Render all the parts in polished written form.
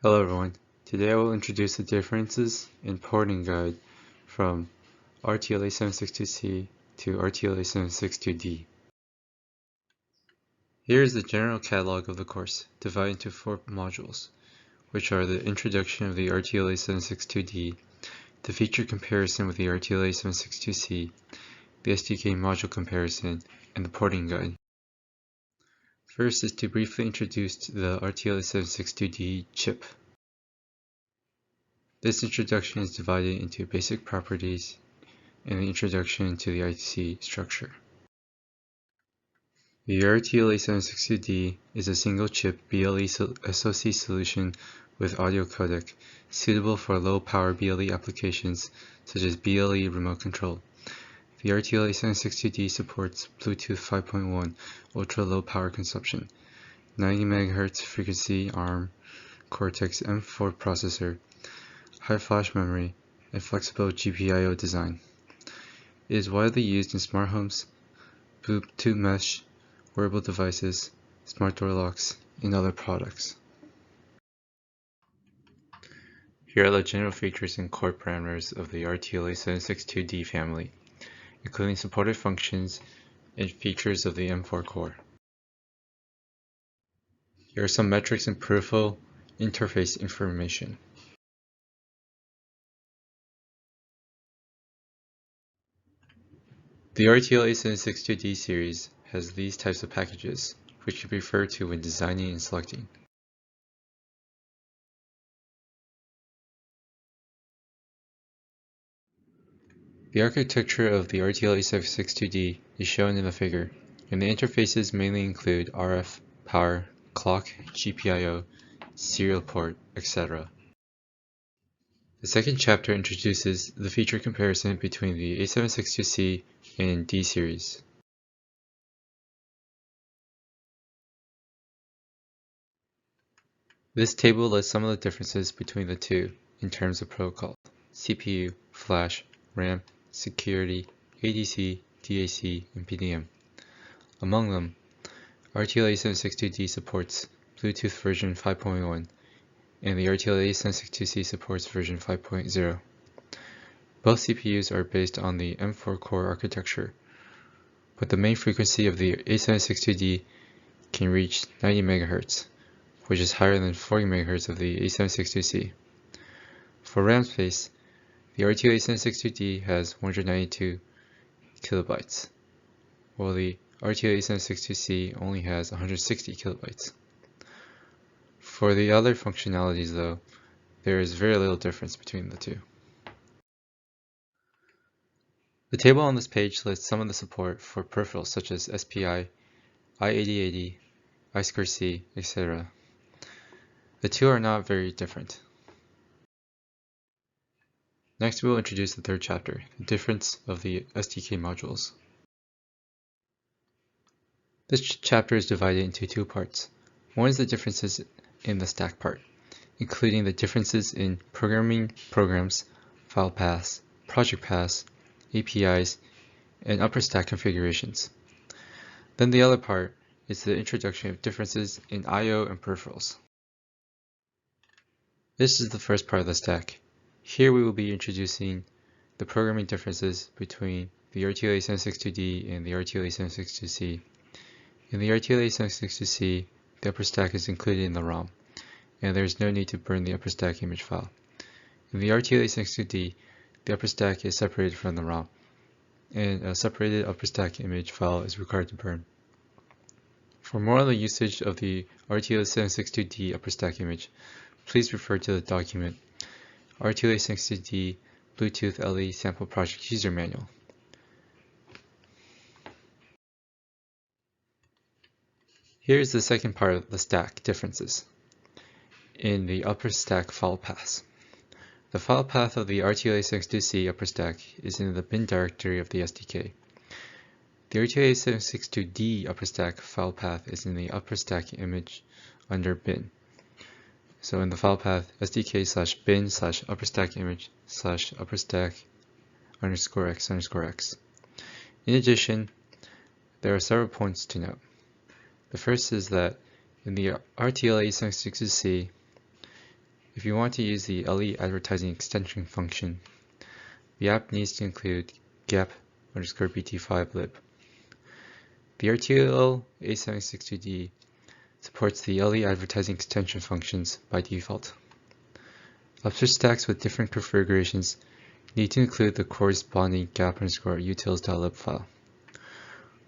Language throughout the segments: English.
Hello everyone, today I will introduce the differences in porting guide from RTL8762C to RTL8762D. Here is the general catalog of the course, divided into 4 modules, which are the introduction of the RTL8762D, the feature comparison with the RTL8762C, the SDK module comparison, and the porting guide. First is to briefly introduce the RTL8762D chip. This introduction is divided into basic properties and the introduction to the IC structure. The RTL8762D is a single-chip BLE SoC solution with audio codec, suitable for low-power BLE applications such as BLE remote control. The RTL8762D supports Bluetooth 5.1 ultra-low power consumption, 90 MHz frequency ARM Cortex M4 processor, high flash memory, and flexible GPIO design. It is widely used in smart homes, Bluetooth mesh, wearable devices, smart door locks, and other products. Here are the general features and core parameters of the RTL8762D family, including supported functions and features of the M4 core. Here are some metrics and peripheral interface information. The RTL8762D series has these types of packages, which can be referred to when designing and selecting. The architecture of the RTL8762D is shown in the figure, and the interfaces mainly include RF, power, clock, GPIO, serial port, etc. The second chapter introduces the feature comparison between the A762C and D series. This table lists some of the differences between the two in terms of protocol: CPU, flash, RAM, security, ADC, DAC, and PDM. Among them, RTL8762D supports Bluetooth version 5.1, and the RTL8762C supports version 5.0. Both CPUs are based on the M4 core architecture, but the main frequency of the A762D can reach 90 MHz, which is higher than 40 MHz of the A762C. For RAM space, the RTL8762D has 192 kilobytes, while the RTL8762C only has 160 kilobytes. For the other functionalities though, there is very little difference between the two. The table on this page lists some of the support for peripherals such as SPI, I8080, I2C, etc. The two are not very different. Next we will introduce the third chapter, the difference of the SDK modules. This chapter is divided into 2 parts. One is the differences in the stack part, including the differences in programming programs, file paths, project paths, APIs, and upper stack configurations. Then the other part is the introduction of differences in I/O and peripherals. This is the first part of the stack. Here we will be introducing the programming differences between the RTL8762D and the RTL8762C. In the RTL8762C, the upper stack is included in the ROM, and there is no need to burn the upper stack image file. In the RTL8762D, the upper stack is separated from the ROM, and a separated upper stack image file is required to burn. For more on the usage of the RTL8762D upper stack image, please refer to the document RTL8762D Bluetooth LE Sample Project User Manual. Here is the second part of the stack differences in the upper stack file paths. The file path of the RTL8762C upper stack is in the bin directory of the SDK. The RTL8762D upper stack file path is in the upper stack image under bin. So in the file path SDK/bin/upper stack image/upper stack _x_x. In addition, there are several points to note. The first is that in the RTL8762C, If you want to use the LE advertising extension function, the app needs to include gap_bt5lib. The RTL8762D supports the LE advertising extension functions by default. Upstairs stacks with different configurations need to include the corresponding gap_utils.lib file.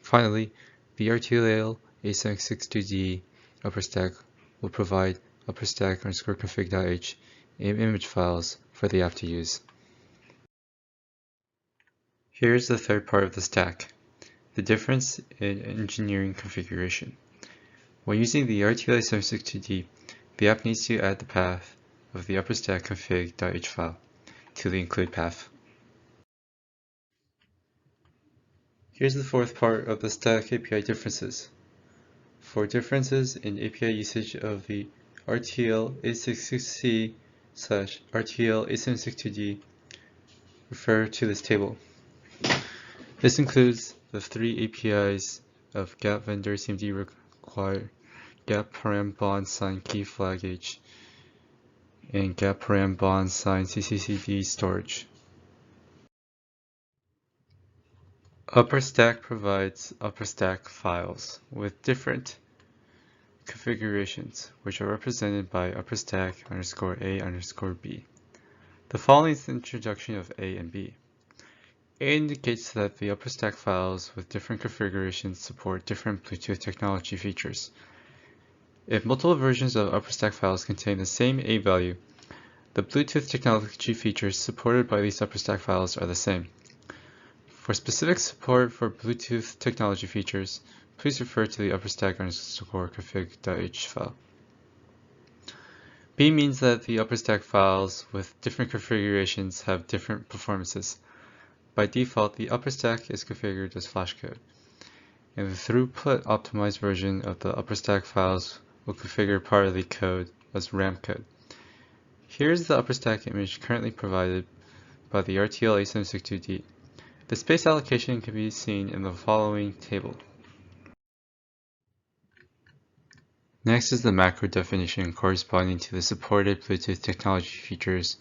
Finally, the RTL8762D upper stack will provide upperstack_config.h image files for the app to use. Here's the third part of the stack, the difference in engineering configuration. When using the RTL8762D, the app needs to add the path of the upperstack_config.h file to the include path. Here's the fourth part of the stack API differences. For differences in API usage of the RTL8762C/RTL8762D, refer to this table. This includes the three APIs of gap vendor CMD require, gap param bond sign key flag H, and gap param bond sign CCCD storage. Upperstack provides upperstack files with different configurations, which are represented by upperstack_A_B. The following is the introduction of A and B. A indicates that the upperstack files with different configurations support different Bluetooth technology features. If multiple versions of upperstack files contain the same A value, the Bluetooth technology features supported by these upperstack files are the same. For specific support for Bluetooth technology features, please refer to the upperstack_config.h file. B means that the upperstack files with different configurations have different performances. By default, the upperstack is configured as flash code, and the throughput optimized version of the upperstack files will configure part of the code as RAM code. Here's the upperstack image currently provided by the RTL8762D. The space allocation can be seen in the following table. Next is the macro definition corresponding to the supported Bluetooth technology features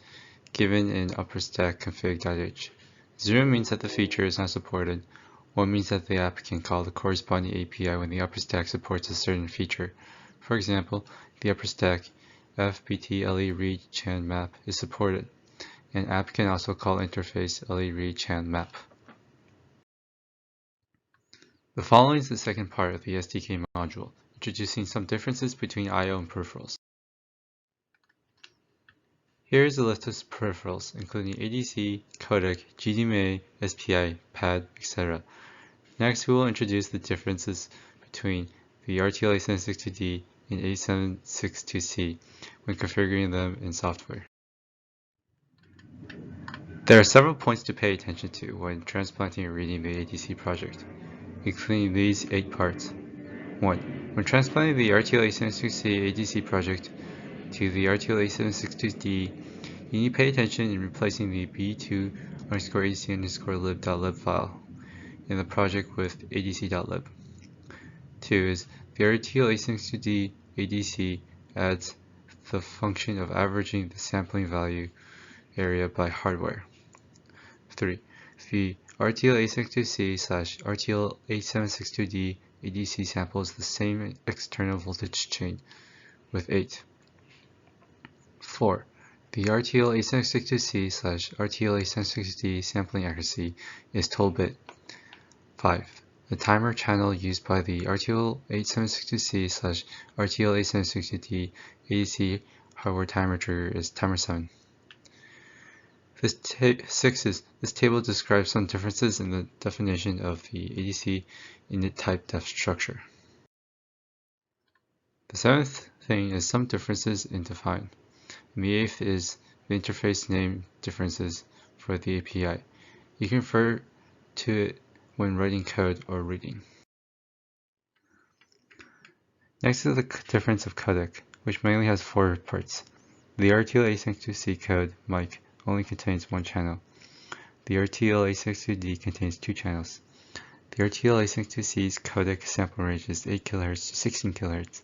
given in upperstack_config.h. 0 means that the feature is not supported. 1 means that the app can call the corresponding API when the upperstack supports a certain feature. For example, the upperstack FBT LE read chan map is supported. An app can also call interface LE read chan map. The following is the second part of the SDK module, introducing some differences between I/O and peripherals. Here is a list of peripherals, including ADC, codec, GDMA, SPI, pad, etc. Next, we will introduce the differences between the RTL8762D and 8762C when configuring them in software. There are several points to pay attention to when transplanting or reading the ADC project, including these 8 parts. 1. When transplanting the RTL8762C ADC project to the RTL8762D, you need to pay attention in replacing the b2_adc_lib.lib file in the project with adc.lib. 2 is the RTL8762D ADC adds the function of averaging the sampling value area by hardware. 3. The RTL8762C/RTL8762D ADC samples the same external voltage chain with 8. 4. The RTL8762C/RTL8762D sampling accuracy is 12 bit. 5. The timer channel used by the RTL8762C/RTL8762D ADC hardware timer trigger is timer 7. 6 is this table describes some differences in the definition of the ADC init type def structure. The 7th thing is some differences in define. And the 8th is the interface name differences for the API. You can refer to it when writing code or reading. Next is the difference of codec, which mainly has 4 parts. The RTL8762C code mic only contains 1 channel. The RTL8762D contains 2 channels. The RTL8762C's codec sample range is 8 kHz to 16 kHz.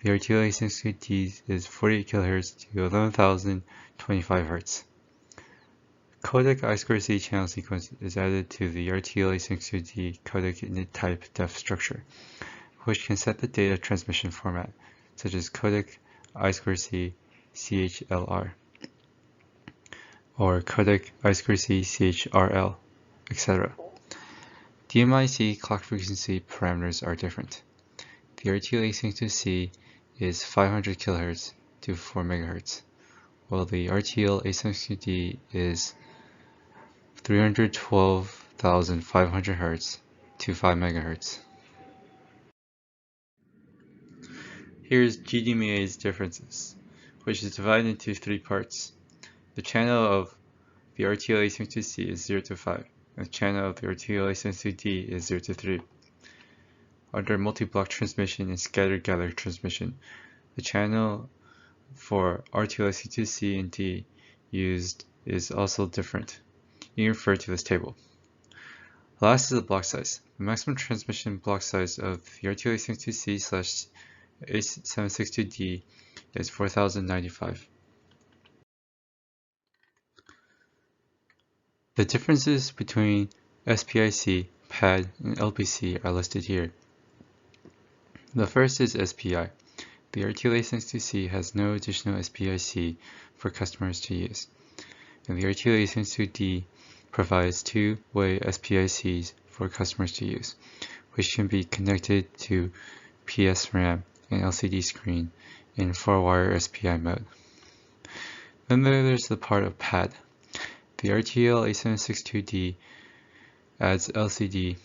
the RTL8762D is 48 kHz to 11,025 Hz. Codec I2C channel sequence is added to the RTL8762D codec init type def structure, which can set the data transmission format, such as codec I2C CHLR or codec I2C CHRL, etc. DMIC clock frequency parameters are different. The RTL8762C is 500 kHz to 4 MHz, while the RTL8762D is 312,500 Hz to 5 MHz. Here's GDMA's differences, which is divided into three parts. The channel of the RTL8762C is 0 to 5, and the channel of the RTL8762D is 0 to 3. Under multi-block transmission and scattered gather transmission, the channel for RTL8762C and D used is also different. You can refer to this table. Last is the block size. The maximum transmission block size of the RTL8762C/A762D is 4095. The differences between SPIC, PAD, and LPC are listed here. The first is SPI. The RTL8762C has no additional SPIC for customers to use, and the RTL8762D provides two-way SPICs for customers to use, which can be connected to PS RAM and LCD screen in 4-wire SPI mode. Then there's the part of PAD. The RTL8762D adds LCD,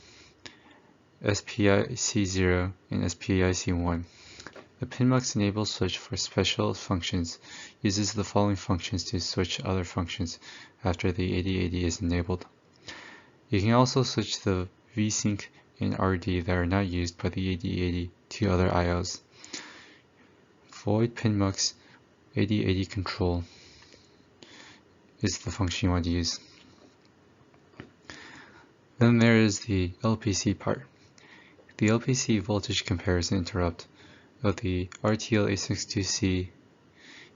SPIC0, and SPIC1. The PinMux enable switch for special functions uses the following functions to switch other functions after the 8080 is enabled. You can also switch the VSync and RD that are not used by the 8080 to other IOs. Void PinMux 8080 control is the function you want to use. Then there is the LPC part. The LPC voltage comparison interrupt of the RTL8762C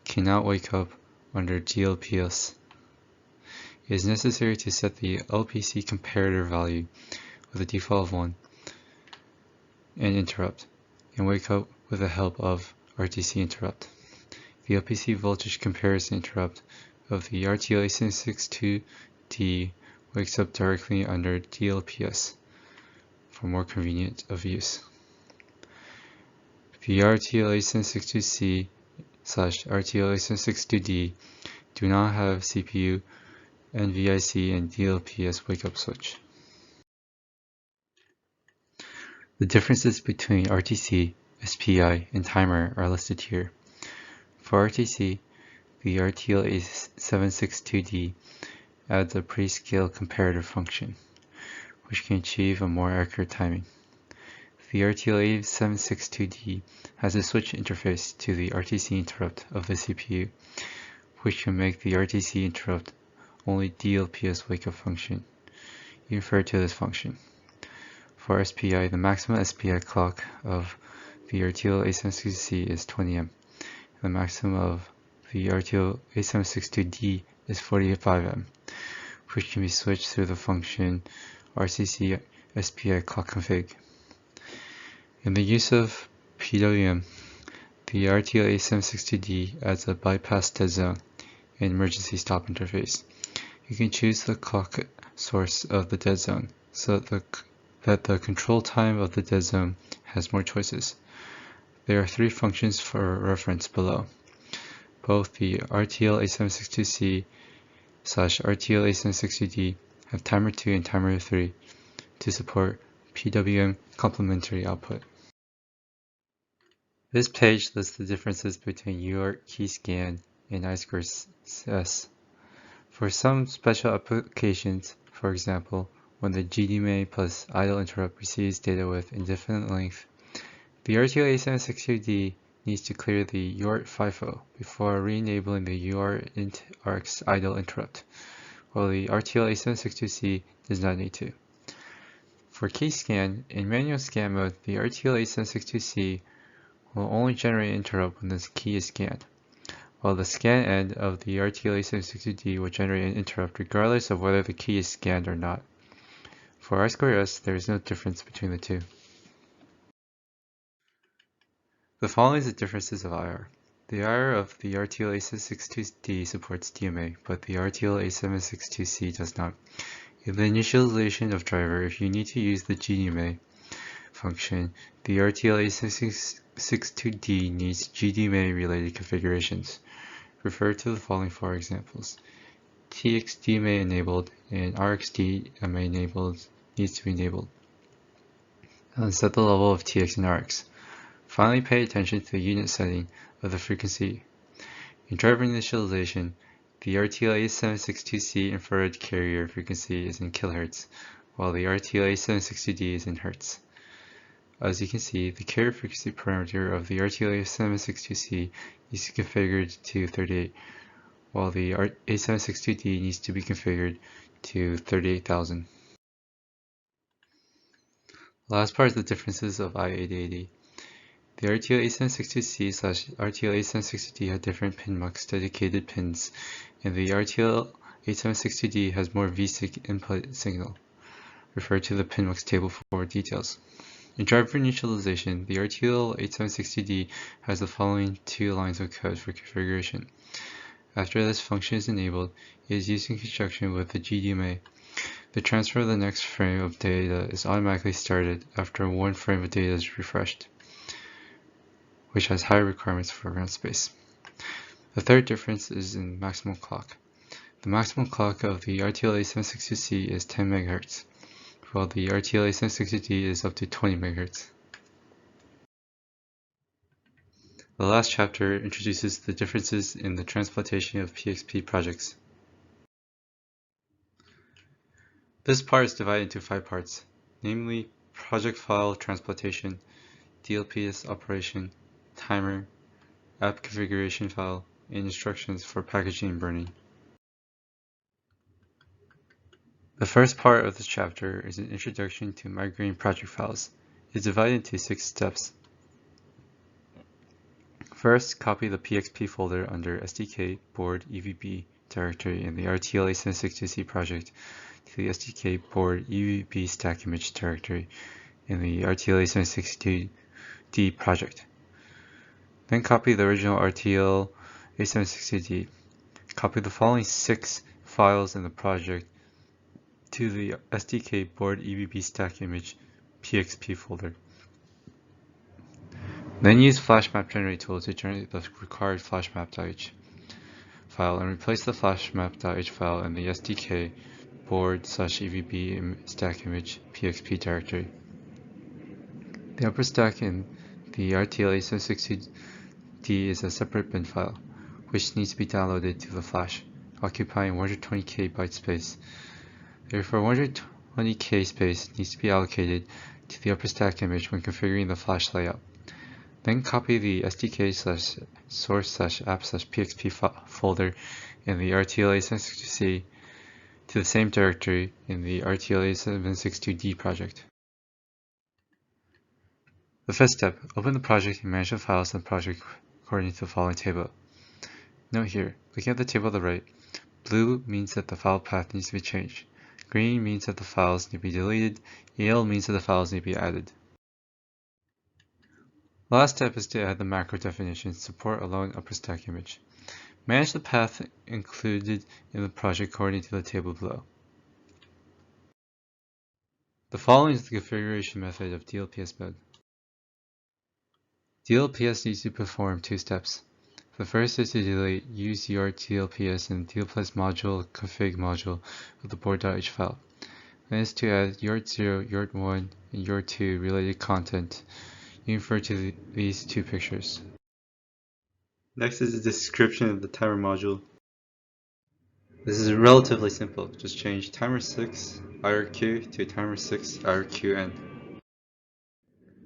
cannot wake up under GLPS. It is necessary to set the LPC comparator value with a default of 1 and interrupt, and wake up with the help of RTC interrupt. The LPC voltage comparison interrupt of the RTL8762D wakes up directly under DLPS for more convenient of use. The RTL8762C/RTL8762D do not have CPU, NVIC, and DLPS wake-up switch. The differences between RTC, SPI, and timer are listed here. For RTC, the RTL8762D adds a pre-scale comparator function, which can achieve a more accurate timing. The RTL8762D has a switch interface to the RTC interrupt of the CPU, which can make the RTC interrupt only DLPS wake-up function. You refer to this function. For SPI, the maximum SPI clock of the RTL8762C is 20 M. The maximum of the RTL8762D is 45 M, which can be switched through the function RCC SPI clock config. In the use of PWM, the RTL8762D adds a bypass dead zone and emergency stop interface. You can choose the clock source of the dead zone so that the control time of the dead zone has more choices. There are three functions for reference below. Both the RTL8762C/RTL8762D have timer 2 and timer 3 to support PWM complementary output. This page lists the differences between UART key scan and I2S. For some special applications, for example, when the GDMA plus idle interrupt receives data with indefinite length, the RTL8762D needs to clear the UART FIFO before re-enabling the UART idle interrupt, while the RTL8762C does not need to. For key scan, in manual scan mode, the RTL8762C will only generate an interrupt when the key is scanned, while the scan end of the RTL8762D will generate an interrupt regardless of whether the key is scanned or not. For R2S, there is no difference between the two. The following is the differences of IR. The IR of the RTL8762D supports DMA, but the RTL8762C does not. In the initialization of driver, if you need to use the GDMA function, the RTL8762D needs GDMA-related configurations. Refer to the following 4 examples. TXDMA enabled and RxDMA enabled needs to be enabled. And set the level of TX and Rx. Finally, pay attention to the unit setting of the frequency. In driver initialization, the RTL8762C infrared carrier frequency is in kHz, while the RTL8762D is in Hz. As you can see, the carrier frequency parameter of the RTL8762C needs to be configured to 38, while the A762D needs to be configured to 38,000. Last part is the differences of I-8080. The RTL8762C/RTL8762D have different pin mux dedicated pins, and the RTL8762D has more VSIC input signal. Refer to the pin mux table for more details. In driver initialization, the RTL8762D has the following 2 lines of code for configuration. After this function is enabled, it is used in conjunction with the GDMA. The transfer of the next frame of data is automatically started after 1 frame of data is refreshed, which has higher requirements for RAM space. The third difference is in maximum clock. The maximum clock of the RTL8762C is 10 MHz, while the RTL8762D is up to 20 MHz. The last chapter introduces the differences in the transplantation of PxP projects. This part is divided into 5 parts, namely project file transplantation, DLPS operation, timer, app configuration file, and instructions for packaging and burning. The first part of this chapter is an introduction to migrating project files. It is divided into 6 steps. First, copy the PxP folder under SDK Board EVB directory in the RTL8762C project to the SDK Board EVB stack image directory in the RTL8762D project. Then copy the original RTL8762D. Copy the following 6 files in the project to the SDK Board EVB stack image PxP folder. Then use FlashMap Generate tool to generate the required flashmap.h file and replace the flashmap.h file in the SDK board/EVB stack image PxP directory. The upper stack in the RTL8762D is a separate bin file, which needs to be downloaded to the flash, occupying 120K byte space. Therefore, 120K space needs to be allocated to the upper stack image when configuring the flash layout. Then copy the SDK/source/app/PxP folder in the RTL8762C to the same directory in the RTL8762D project. The fifth step, open the project and manage the files in the project according to the following table. Note here, looking at the table on the right, blue means that the file path needs to be changed. Green means that the files need to be deleted. Yellow means that the files need to be added. The last step is to add the macro definition support alone upper stack image. Manage the path included in the project according to the table below. The following is the configuration method of DLPS mode. DLPS needs to perform 2 steps. The first is to delete use DLPS and DLPS module config module of the board.h file. Then is to add UART0, UART1, and UART2 related content. You refer to these 2 pictures. Next is the description of the timer module. This is relatively simple. Just change timer 6 IRQ to timer 6 IRQN.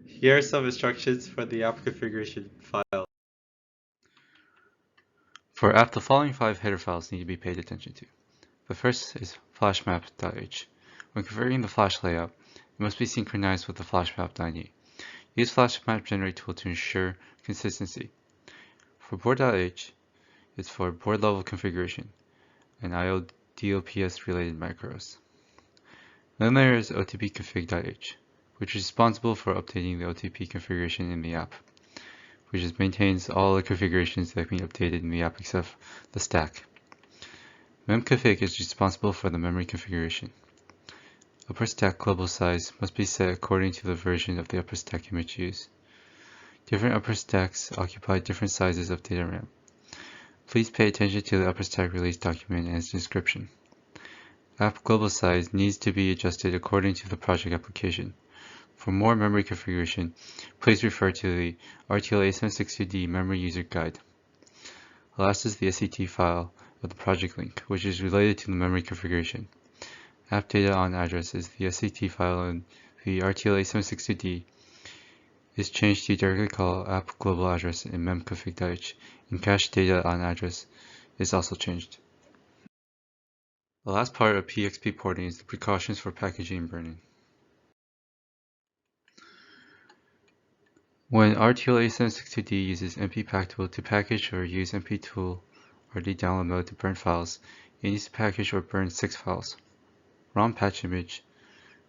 Here are some instructions for the app configuration file. For app, the following 5 header files need to be paid attention to. The first is flashmap.h. When configuring the flash layout, it must be synchronized with the flashmap.ini. Use Flash Map Generate tool to ensure consistency. For board.h, it's for board level configuration and IO DLPS related macros. Then there is otpconfig.h, which is responsible for updating the OTP configuration in the app, which maintains all the configurations that have been updated in the app except the stack. memconfig is responsible for the memory configuration. Upper stack global size must be set according to the version of the upper stack image used. Different upper stacks occupy different sizes of data RAM. Please pay attention to the upper stack release document and its description. App global size needs to be adjusted according to the project application. For more memory configuration, please refer to the RTL8762D memory user guide. Last is the SDK file of the project link, which is related to the memory configuration. App data on address is the SDK file, and the RTL8762D is changed to directly call app global address in memconfig.h, and cache data on address is also changed. The last part of PxP porting is the precautions for packaging and burning. When RTL8762D uses MP tool to package or use MP tool RD download mode to burn files, it needs to package or burn 6 files: ROM patch image,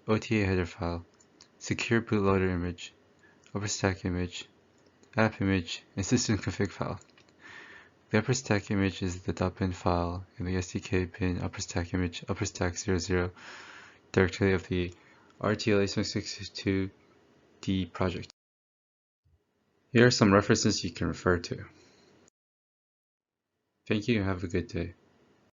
OTA header file, secure bootloader image, upper stack image, app image, and system config file. The upper stack image is the .bin file in the SDK bin upper stack image upper stack 00 directory of the RTL8762D project. Here are some references you can refer to. Thank you and have a good day.